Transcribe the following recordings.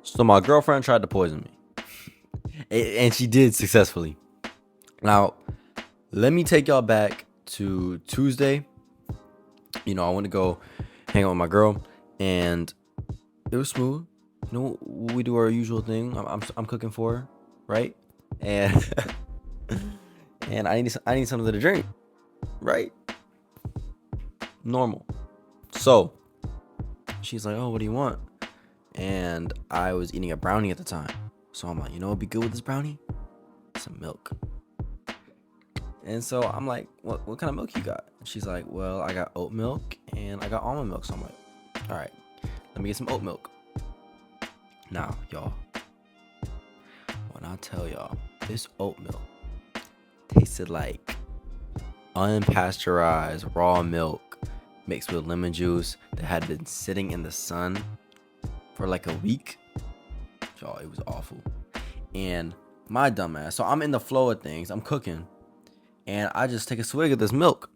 So my girlfriend tried to poison me, and she did successfully. Now, let me take y'all back to Tuesday. I went to go hang out with my girl, and it was smooth. We do our usual thing. I'm cooking for her, right? And and I need something to drink, right? Normal. So she's like, "Oh, what do you want?" And I was eating a brownie at the time, so I'm like, what'd be good with this brownie? Some milk. And so I'm like, what kind of milk you got? And she's like, well, I got oat milk and I got almond milk. So I'm like, all right, let me get some oat milk. Now, y'all, when I tell y'all, this oat milk tasted like unpasteurized raw milk mixed with lemon juice that had been sitting in the sun for like a week. Y'all, it was awful. And my dumbass, so I'm in the flow of things, I'm cooking, and I just take a swig of this milk,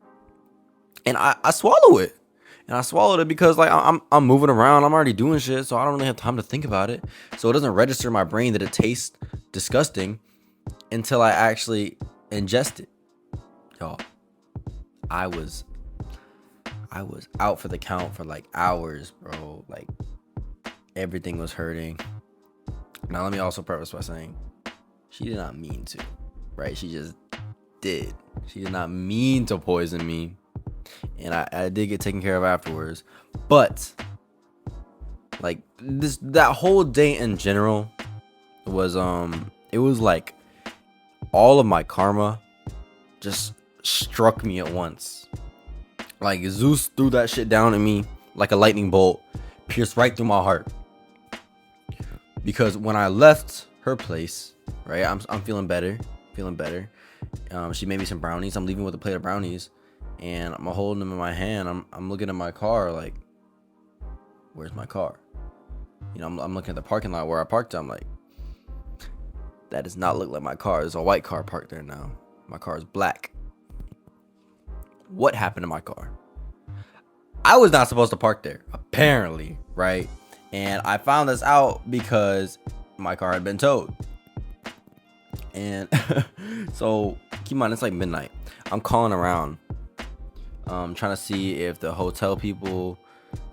and I swallow it. And I swallowed it because like I'm moving around, I'm already doing shit, so I don't really have time to think about it. So it doesn't register in my brain that it tastes disgusting until I actually ingest it. Y'all, I was out for the count for like hours, bro. Like everything was hurting. Now let me also preface by saying she did not mean to, right? She just did. She did not mean to poison me. And I did get taken care of afterwards. But like that whole day in general was it was like all of my karma just struck me at once. Like Zeus threw that shit down at me like a lightning bolt, pierced right through my heart. Because when I left her place, right, I'm feeling better. She made me some brownies. I'm leaving with a plate of brownies, and I'm holding them in my hand. I'm looking at my car like, where's my car? I'm looking at the parking lot where I parked. I'm like, that does not look like my car. There's a white car parked there now. My car is black. What happened to my car? I was not supposed to park there, apparently, right? And I found this out because my car had been towed. And so keep in mind, it's like midnight. I'm calling around, trying to see if the hotel people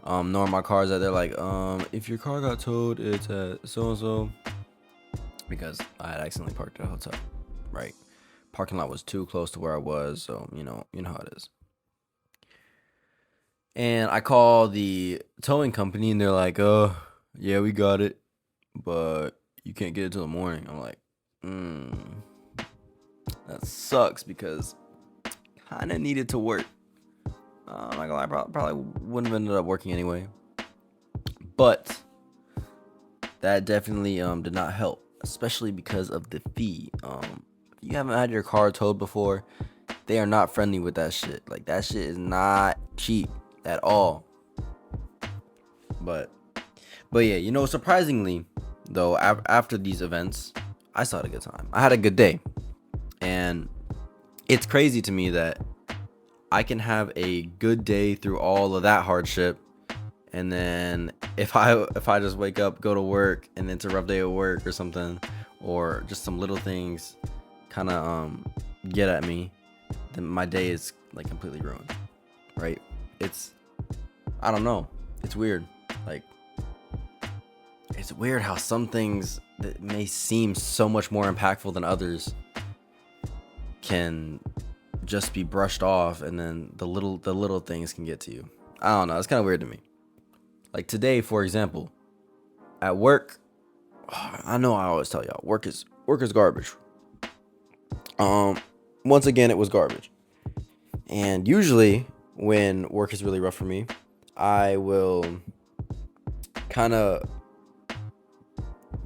know where my car's at. They're like, if your car got towed, it's at so and so, because I had accidentally parked at a hotel, right? Parking lot was too close to where I was, so you know how it is. And I call the towing company, and they're like, yeah, we got it, but you can't get it till the morning. I'm like, that sucks, because kind of needed to work. I'm not gonna lie, probably wouldn't have ended up working anyway. But that definitely did not help, especially because of the fee. If you haven't had your car towed before, they are not friendly with that shit. Like, that shit is not cheap at all. But yeah, surprisingly though, after these events, I still had a good time. I had a good day. And it's crazy to me that I can have a good day through all of that hardship, and then if I just wake up, go to work, and it's a rough day at work or something, or just some little things kind of get at me, then my day is like completely ruined, right? I don't know, it's weird. Like, it's weird how some things that may seem so much more impactful than others can just be brushed off, and then the little things can get to you. I don't know, it's kind of weird to me. Like today, for example, at work, I know I always tell y'all, work is garbage. Once again, it was garbage. And usually when work is really rough for me, I will kind of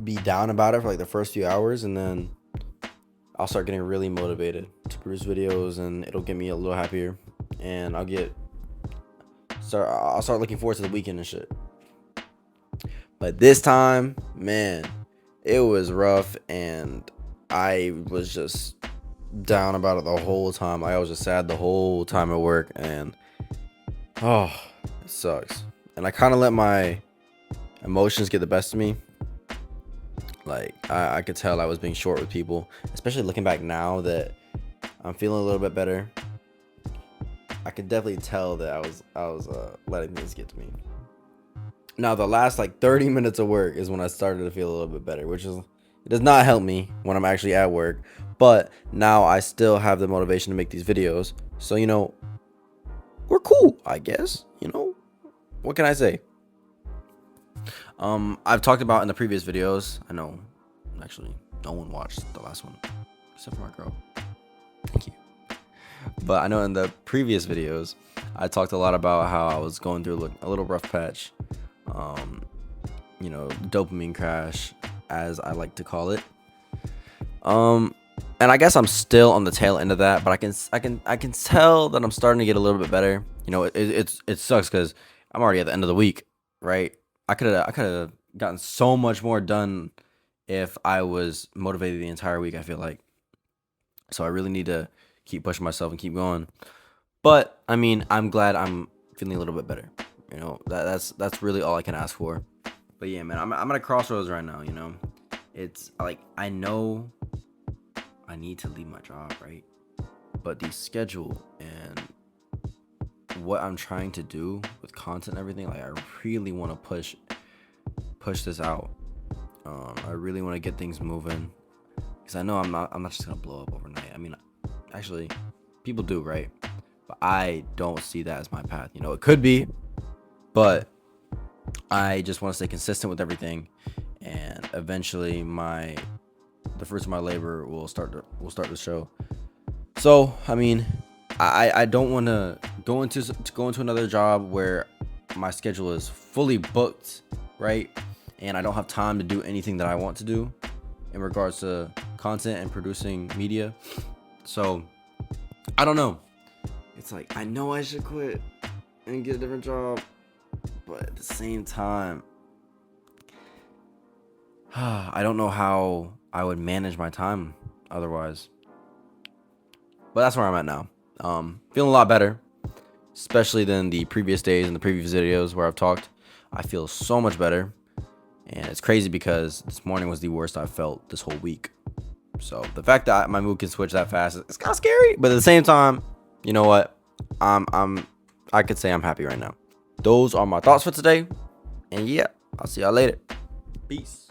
be down about it for like the first few hours, and then I'll start getting really motivated to produce videos, and it'll get me a little happier, and I'll start looking forward to the weekend and shit. But this time, man, it was rough, and I was just down about it the whole time. I was just sad the whole time at work, and it sucks. And I kind of let my emotions get the best of me, Like I could tell I was being short with people, especially looking back now that I'm feeling a little bit better. I could definitely tell that I was letting things get to me. Now the last like 30 minutes of work is when I started to feel a little bit better, which is, it does not help me when I'm actually at work. But now I still have the motivation to make these videos. So, you know, we're cool, I guess. You know, what can I say? I've talked about in the previous videos. I know, actually, no one watched the last one except for my girl. Thank you. But I know in the previous videos, I talked a lot about how I was going through a little rough patch. You know, dopamine crash, as I like to call it. And I guess I'm still on the tail end of that, but I can tell that I'm starting to get a little bit better. You know, it sucks because I'm already at the end of the week, right? I could have gotten so much more done if I was motivated the entire week, I feel like. So I really need to keep pushing myself and keep going. But I mean, I'm glad I'm feeling a little bit better. You know, that's really all I can ask for. But yeah, man, I'm at a crossroads right now, you know. It's like I know I need to leave my job, right? But the schedule and what I'm trying to do with content and everything, like I really want to push this out. I really want to get things moving because I know I'm not just gonna blow up overnight. I mean, actually, people do, right? But I don't see that as my path. You know, it could be, but I just want to stay consistent with everything, and eventually the fruits of my labor will start to show. So I mean, I don't want to go into another job where my schedule is fully booked, right? And I don't have time to do anything that I want to do in regards to content and producing media. So I don't know. It's like I know I should quit and get a different job, but at the same time, I don't know how I would manage my time otherwise. But that's where I'm at now. Feeling a lot better, especially than the previous days and the previous videos where I've talked. I feel so much better. And it's crazy because this morning was the worst I've felt this whole week. So the fact that my mood can switch that fast, it's kind of scary. But at the same time, you know what? I could say I'm happy right now. Those are my thoughts for today. And yeah, I'll see y'all later. Peace.